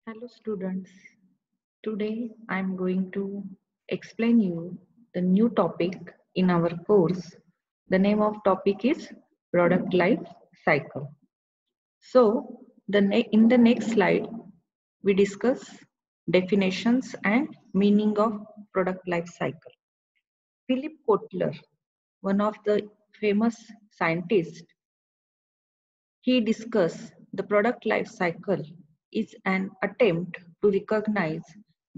Hello students. Today I am going to explain you the new topic in our course. The name of topic is product life cycle. So in the next slide we discuss definitions and meaning of product life cycle. Philip Kotler, one of the famous scientists, he discussed the product life cycle is an attempt to recognize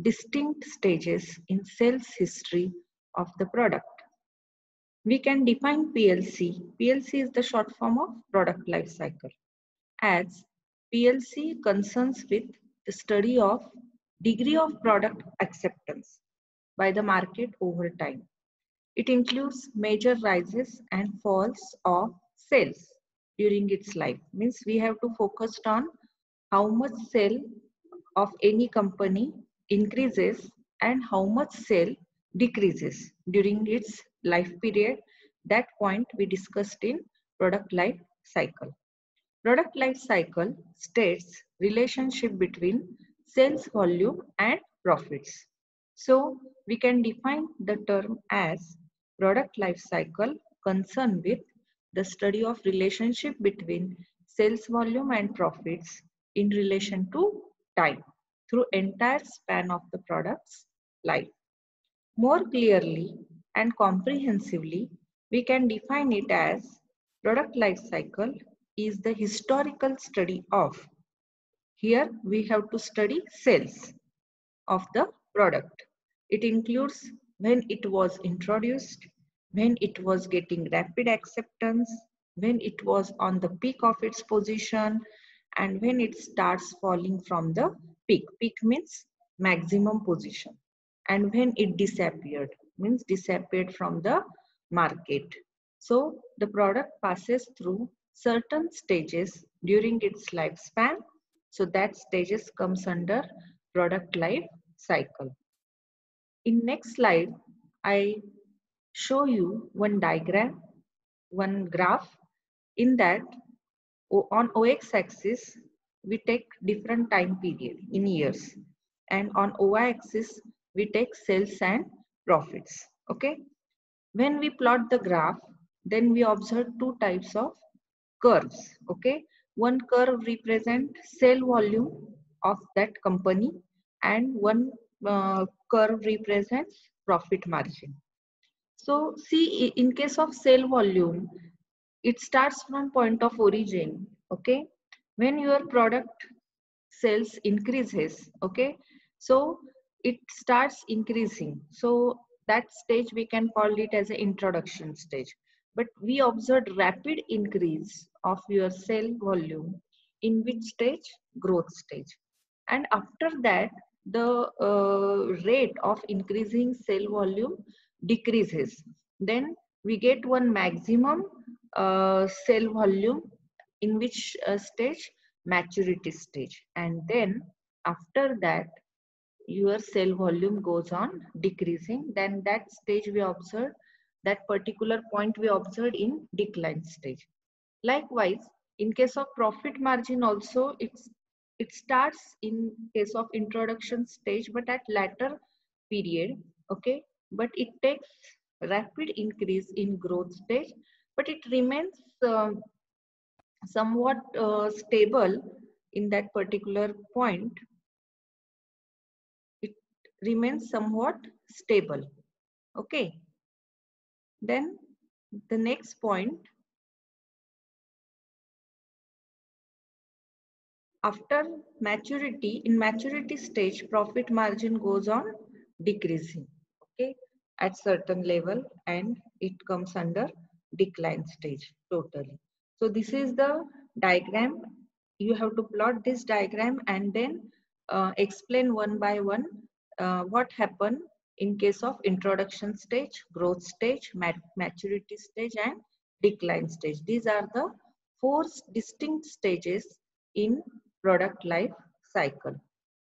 distinct stages in sales history of the product. We can define PLC. PLC is the short form of product life cycle, as PLC concerns with the study of degree of product acceptance by the market over time. It includes major rises and falls of sales during its life. Means we have to focus on how much sale of any company increases and how much sale decreases during its life period. That point we discussed in product life cycle. Product life cycle states relationship between sales volume and profits. So we can define the term as product life cycle concerned with the study of relationship between sales volume and profits in relation to time through entire span of the product's life. More clearly and comprehensively, we can define it as product life cycle is the historical study of. Here we have to study sales of the product. It includes when it was introduced, when it was getting rapid acceptance, when it was on the peak of its position, and when it starts falling from the peak. Peak means maximum position. And when it disappeared, means disappeared from the market. So the product passes through certain stages during its lifespan. So that stages comes under product life cycle. In next slide, I show you one diagram, one graph. In that, on OX axis, we take different time period in years. And on OY axis, we take sales and profits. Okay. When we plot the graph, then we observe two types of curves. Okay. One curve represent sale volume of that company and one curve represents profit margin. So see, in case of sale volume, it starts from point of origin. Okay. When your product sales increases, okay, so it starts increasing. So that stage we can call it as an introduction stage. But we observed rapid increase of your sale volume in which stage? Growth stage. And after that, the rate of increasing sale volume decreases. Then we get one maximum sale volume in which stage? Maturity stage. And then after that, your cell volume goes on decreasing. Then that stage we observe, that particular point we observed in decline stage. Likewise, in case of profit margin also, it starts in case of introduction stage, but at latter period, okay, but it takes rapid increase in growth stage, but it remains somewhat stable in that particular point. It remains somewhat stable. Okay. Then the next point, after maturity, in maturity stage, profit margin goes on decreasing. Okay. At certain level, and it comes under decline stage totally. So this is the diagram. You have to plot this diagram and then explain one by one what happened in case of introduction stage, growth stage, maturity stage, and decline stage. These are the four distinct stages in product life cycle.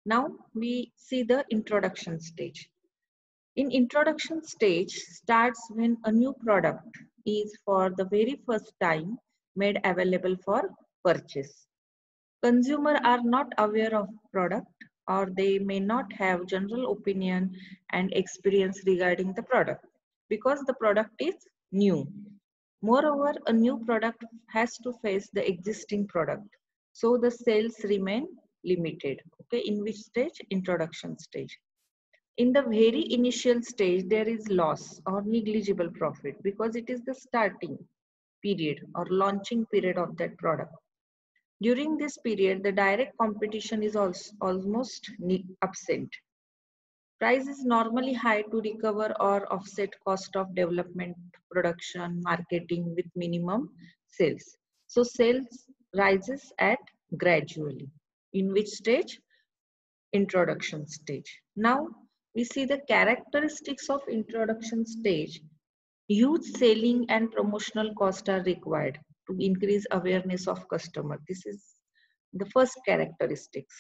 Now we see the introduction stage. In introduction stage starts when a new product is for the very first time made available for purchase. Consumers are not aware of product. or they may not have general opinion and experience regarding the product because the product is new. Moreover, a new product has to face the existing product. So the sales remain limited. Okay, in which stage? Introduction stage. In the very initial stage, there is loss or negligible profit because it is the starting period or launching period of that product. During this period, the direct competition is also almost absent. Price is normally high to recover or offset cost of development, production, marketing with minimum sales. So sales rises at gradually. In which stage? Introduction stage. Now we see the characteristics of introduction stage. Huge selling and promotional costs are required to increase awareness of customer. This is the first characteristics.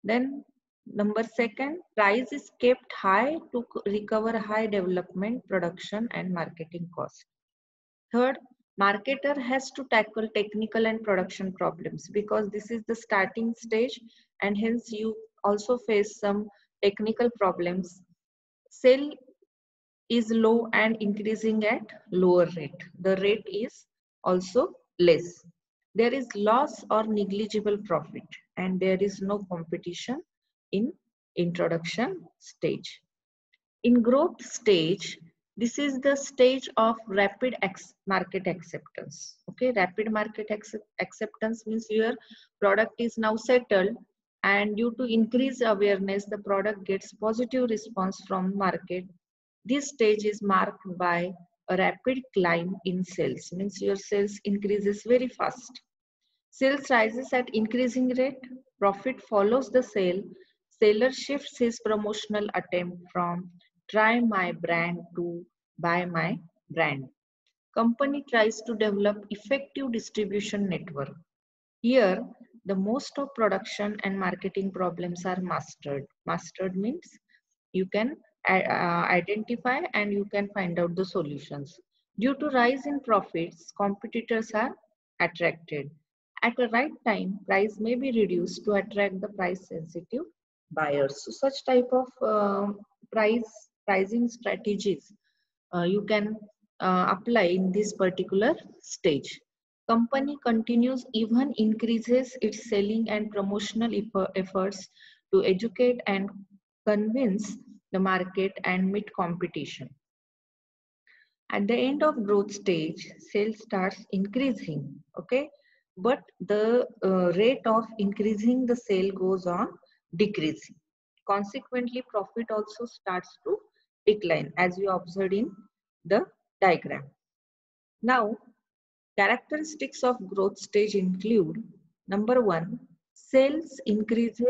Then number second, price is kept high to recover high development, production and marketing costs. Third, marketer has to tackle technical and production problems because this is the starting stage and hence you also face some technical problems. Sale is low and increasing at lower rate. The rate is also less. There is loss or negligible profit and there is no competition in introduction stage. In growth stage, this is the stage of rapid market acceptance. Okay, rapid market acceptance means your product is now settled and due to increased awareness, the product gets positive response from market. This stage is marked by a rapid climb in sales, means your sales increases very fast. Sales rises at increasing rate, profit follows the sale, seller shifts his promotional attempt from try my brand to buy my brand. Company tries to develop effective distribution network. Here, the most of production and marketing problems are mastered. Mastered means you can identify and you can find out the solutions. Due to rise in profits, competitors are attracted. At the right time, price may be reduced to attract the price sensitive buyers. So such type of pricing strategies you can apply in this particular stage. Company continues even increases its selling and promotional efforts to educate and convince the market and meet competition. At the end of growth stage, sales starts increasing, okay? But the rate of increasing the sale goes on decreasing. Consequently, profit also starts to decline as you observed in the diagram. Now, characteristics of growth stage include number one, sales increases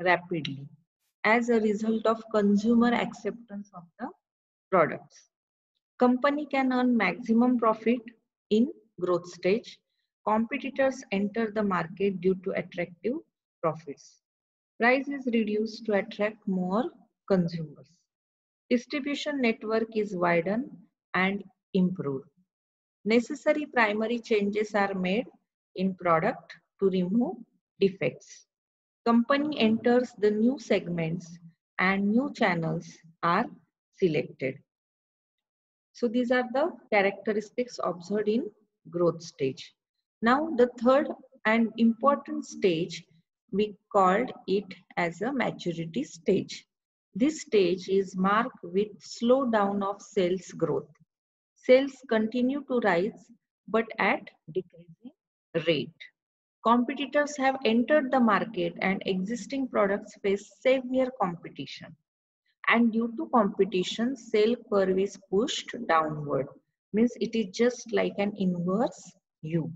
rapidly as a result of consumer acceptance of the products. Company can earn maximum profit in growth stage. Competitors enter the market due to attractive profits. Price is reduced to attract more consumers. Distribution network is widened and improved. Necessary primary changes are made in product to remove defects. Company enters the new segments and new channels are selected. So these are the characteristics observed in growth stage. Now the third and important stage, we called it as a maturity stage. This stage is marked with slowdown of sales growth. Sales continue to rise but at decreasing rate. Competitors have entered the market and existing products face severe competition. And due to competition, sale curve is pushed downward. Means it is just like an inverse U.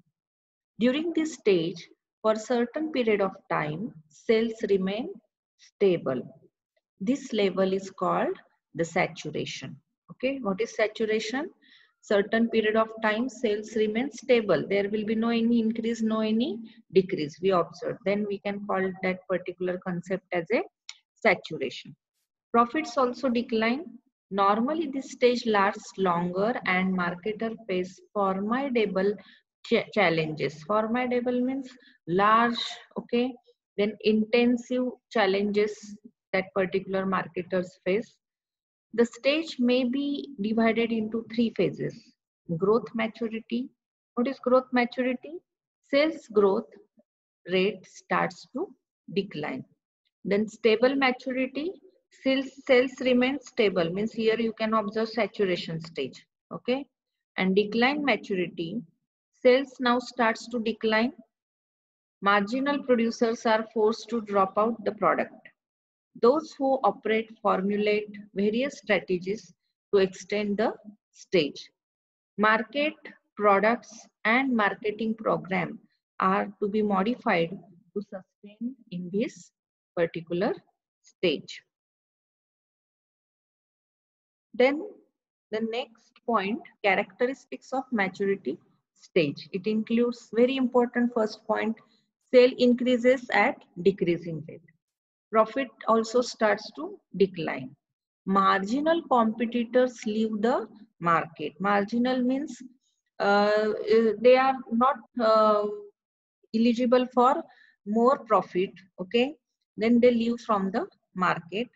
During this stage, for certain period of time, sales remain stable. This level is called the saturation. Okay, what is saturation? Certain period of time, sales remain stable. There will be no any increase, no any decrease. We observe. Then we can call that particular concept as a saturation. Profits also decline. Normally, this stage lasts longer and marketer face formidable challenges. Formidable means large, okay, then intensive challenges that particular marketers face. The stage may be divided into three phases. Growth maturity. What is growth maturity? Sales growth rate starts to decline. Then stable maturity, sales remain stable, means here you can observe saturation stage. Okay. And decline maturity, sales now starts to decline. Marginal producers are forced to drop out the product. Those who operate formulate various strategies to extend the stage. Market, products, and marketing program are to be modified to sustain in this particular stage. Then the next point, characteristics of maturity stage. It includes very important first point, sale increases at decreasing rate. Profit also starts to decline. Marginal competitors leave the market. Marginal means they are not eligible for more profit. Okay, then they leave from the market.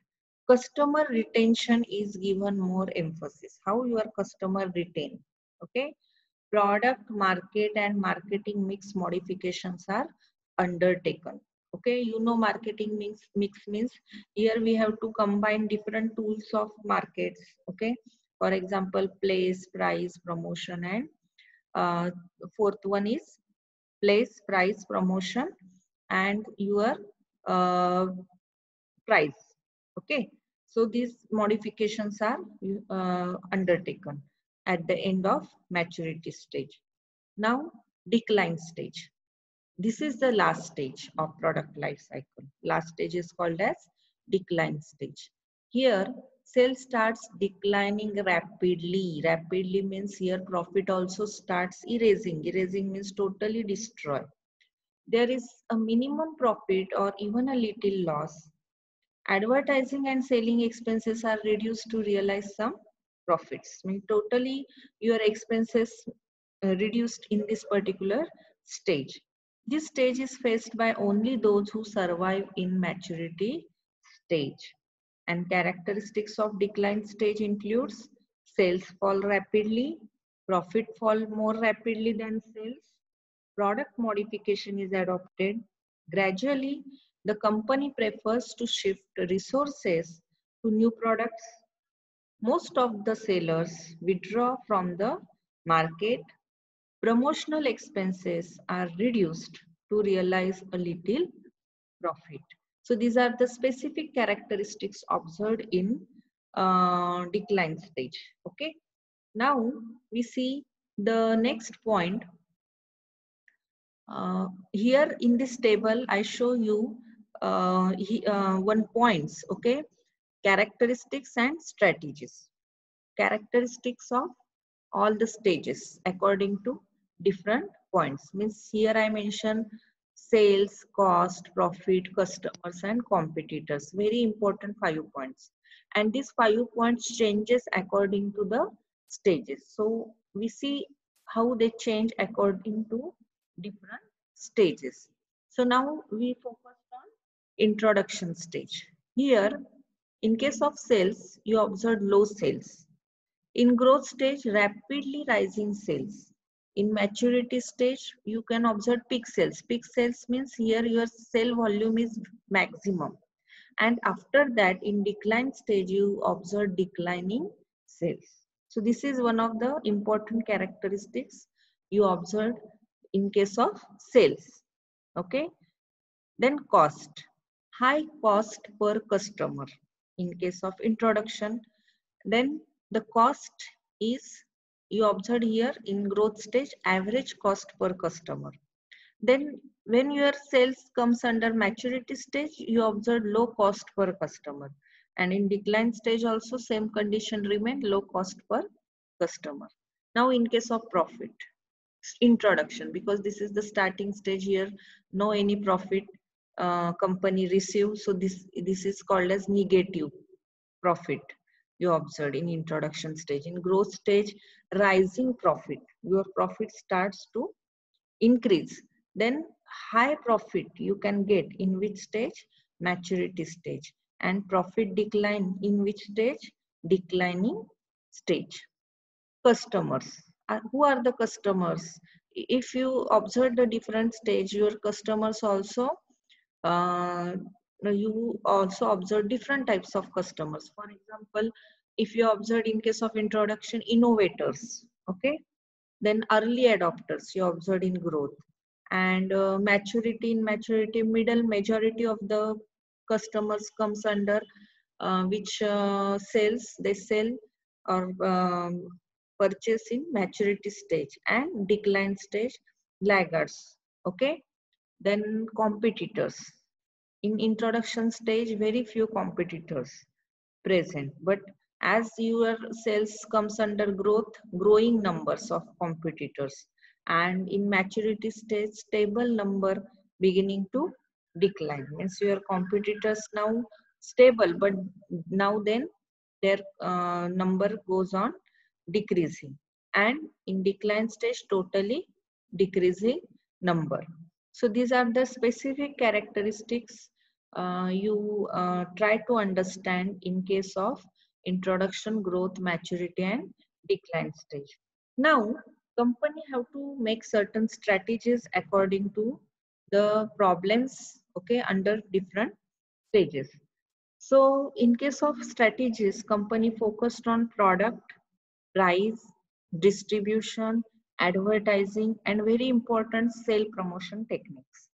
Customer retention is given more emphasis. How your customer retain? Okay, product, market, and marketing mix modifications are undertaken. Okay, you know marketing mix means here we have to combine different tools of markets. Okay, for example, place, price, promotion, and fourth one is place, price, promotion, and your uh, price. Okay, so these modifications are undertaken at the end of maturity stage. Now, decline stage. This is the last stage of product life cycle. Last stage is called as decline stage. Here, sales starts declining rapidly. Rapidly means here profit also starts erasing. Erasing means totally destroy. There is a minimum profit or even a little loss. Advertising and selling expenses are reduced to realize some profits. I mean, totally your expenses reduced in this particular stage. This stage is faced by only those who survive in maturity stage. And characteristics of decline stage includes sales fall rapidly, profit fall more rapidly than sales, product modification is adopted. Gradually, the company prefers to shift resources to new products. Most of the sellers withdraw from the market. Promotional expenses are reduced to realize a little profit. So these are the specific characteristics observed in decline stage. Okay. Now we see the next point. Here in this table, I show you one points, okay? Characteristics and strategies. Characteristics of all the stages according to different points. Means here I mention sales, cost, profit, customers, and competitors. Very important 5 points. And these 5 points changes according to the stages. So we see how they change according to different stages. So now we focus on introduction stage. Here, in case of sales, you observe low sales. In growth stage, rapidly rising sales. In maturity stage, you can observe peak sales. Peak sales means here your sale volume is maximum. And after that, in decline stage, you observe declining sales. So this is one of the important characteristics you observe in case of sales. Okay. Then cost. High cost per customer in case of introduction. Then the cost is, you observe here in growth stage, average cost per customer. Then when your sales comes under maturity stage, you observe low cost per customer. And in decline stage also same condition remain, low cost per customer. Now in case of profit, introduction, because this is the starting stage, here no any profit company receive, so this is called as negative profit you observed in introduction stage. In growth stage, rising profit, your profit starts to increase. Then high profit you can get in which stage? Maturity stage. And profit decline in which stage? Declining stage. Customers. Who are the customers? If you observe the different stage, your customers also, you also observe different types of customers. For example, if you observe in case of introduction, innovators, okay, then early adopters you observed in growth, and maturity, in maturity middle majority of the customers comes under which sales they sell or purchase in maturity stage, and decline stage laggards. Okay, then competitors. In introduction stage, very few competitors present, but as your sales comes under growth, growing numbers of competitors, and in maturity stage, stable number beginning to decline, means your competitors now stable, but now then their number goes on decreasing, and in decline stage totally decreasing number. So these are the specific characteristics you try to understand in case of introduction, growth, maturity, and decline stage. Now, company have to make certain strategies according to the problems, okay, under different stages. So in case of strategies, company focused on product, price, distribution, advertising, and very important sale promotion techniques.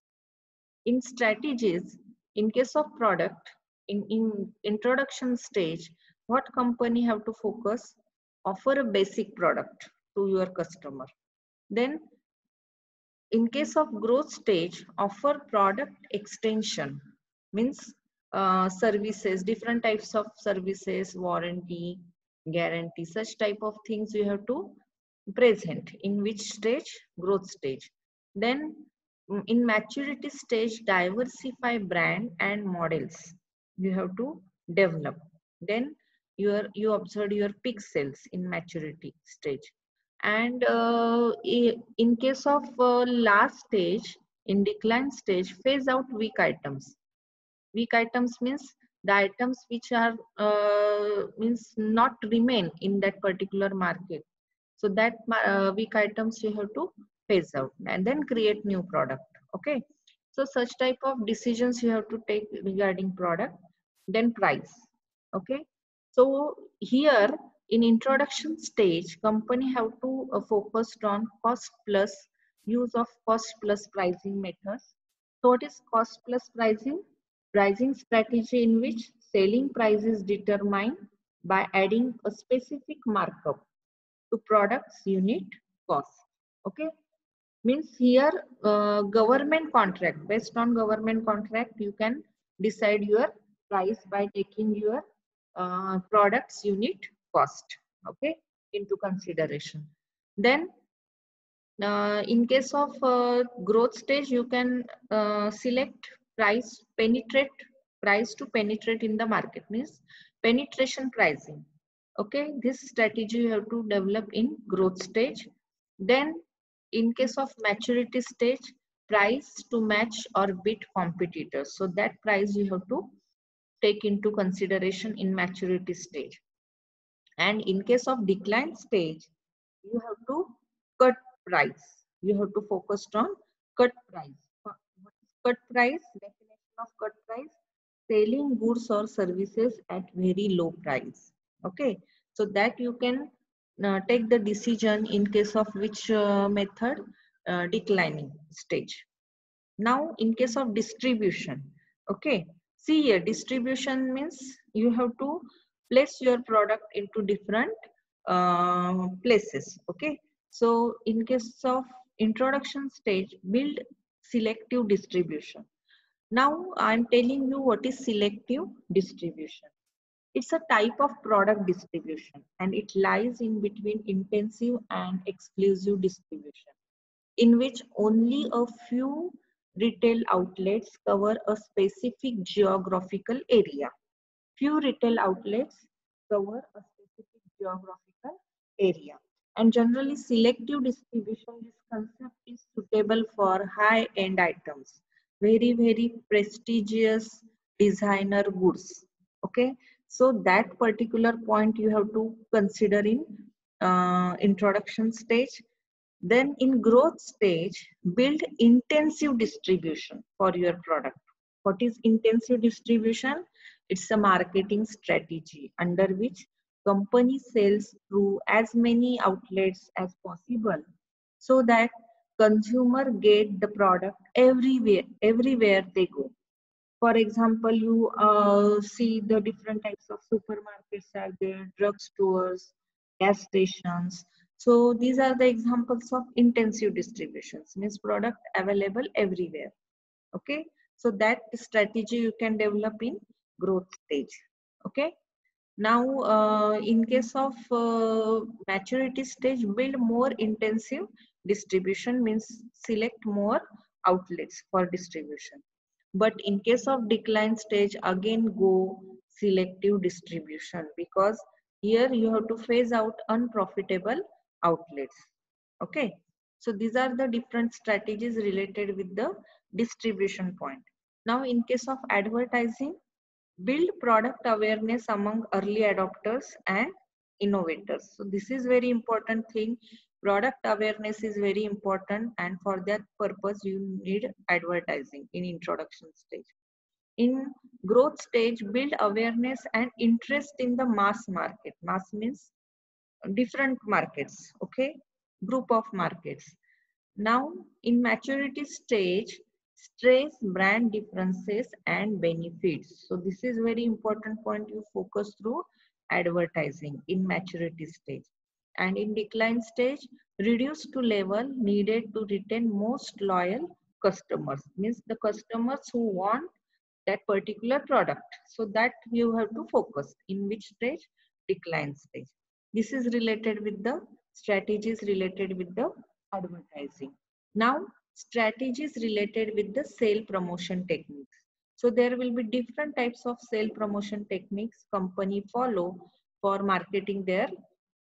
In strategies, in case of product, in introduction stage, what company have to focus? Offer a basic product to your customer. Then in case of growth stage, offer product extension, means services, different types of services, warranty, guarantee, such type of things you have to present. In which stage? Growth stage. Then in maturity stage, diversify brand and models you have to develop. Then you observe your peak sales in maturity stage. And in case of last stage, in decline stage, phase out weak items. Weak items means the items which are means not remain in that particular market. So that weak items you have to phase out and then create new product. Okay. So such type of decisions you have to take regarding product. Then price. Okay. So here in introduction stage, company have to focus on cost plus, use of cost plus pricing methods. So what is cost plus pricing? Pricing strategy in which selling price is determined by adding a specific markup to products unit cost. Okay, means here government contract, based on government contract you can decide your price by taking your products unit cost, okay, into consideration. Then in case of growth stage, you can select price, penetrate, price to penetrate in the market, means penetration pricing. Okay, this strategy you have to develop in growth stage. Then in case of maturity stage, price to match or beat competitors. So that price you have to take into consideration in maturity stage. And in case of decline stage, you have to cut price. You have to focus on cut price. What is cut price? Definition of cut price: selling goods or services at very low price. Okay, so that you can take the decision in case of which method, declining stage. Now in case of distribution, okay, see here, distribution means you have to place your product into different places. Okay, so in case of introduction stage, build selective distribution. Now I'm telling you what is selective distribution. It's a type of product distribution, and it lies in between intensive and exclusive distribution, in which only a few retail outlets cover a specific geographical area. Few retail outlets cover a specific geographical area. And generally selective distribution, this concept is suitable for high-end items, very prestigious designer goods. Okay, so that particular point you have to consider in introduction stage. Then in growth stage, build intensive distribution for your product. What is intensive distribution? It's a marketing strategy under which company sells through as many outlets as possible so that consumer get the product everywhere they go. For example, you see the different types of supermarkets are there, drugstores, gas stations. So these are the examples of intensive distributions, means product available everywhere. Okay, so that strategy you can develop in growth stage. Okay. Now, in case of maturity stage, build more intensive distribution, means select more outlets for distribution. But in case of decline stage, again go selective distribution, because here you have to phase out unprofitable outlets. Okay. So these are the different strategies related with the distribution point. Now, in case of advertising, build product awareness among early adopters and innovators. So this is very important thing. Product awareness is very important, and for that purpose you need advertising in introduction stage. In growth stage, build awareness and interest in the mass market. Mass means different markets, okay, group of markets. Now, in maturity stage, stress brand differences and benefits. So this is very important point you focus through advertising in maturity stage. And in decline stage, reduce to level needed to retain most loyal customers. Means the customers who want that particular product. So that you have to focus. In which stage? Decline stage. This is related with the strategies related with the advertising. Now, strategies related with the sale promotion techniques. So there will be different types of sale promotion techniques company follow for marketing their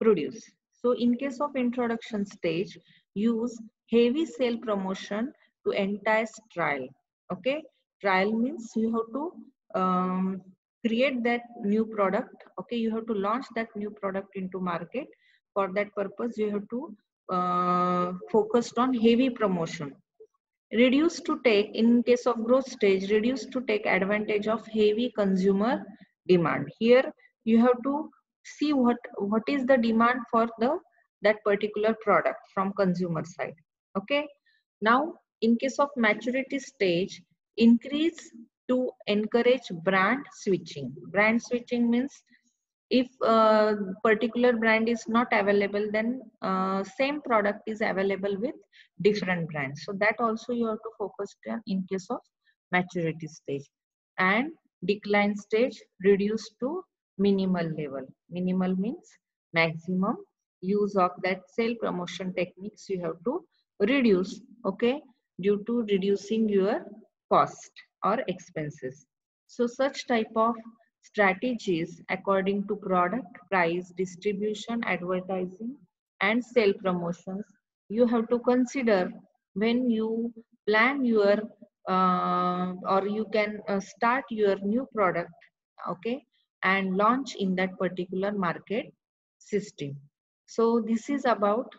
produce. So in case of introduction stage, use heavy sale promotion to entice trial. Okay, trial means you have to create that new product. Okay, you have to launch that new product into market. For that purpose, you have to focused on heavy promotion. Reduce to take, in case of growth stage, reduce to take advantage of heavy consumer demand. Here you have to see what is the demand for the that particular product from consumer side. Okay. Now, in case of maturity stage, increase to encourage brand switching. Brand switching means if particular brand is not available, then same product is available with different brands. So that also you have to focus on in case of maturity stage. And decline stage, reduce to minimal level. Minimal means maximum use of that sale promotion techniques you have to reduce, okay, due to reducing your cost or expenses. So such type of strategies according to product, price, distribution, advertising, and sale promotions you have to consider when you plan your or you can start your new product, okay, and launch in that particular market system. So this is about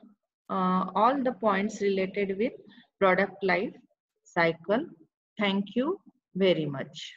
all the points related with product life cycle. Thank you very much.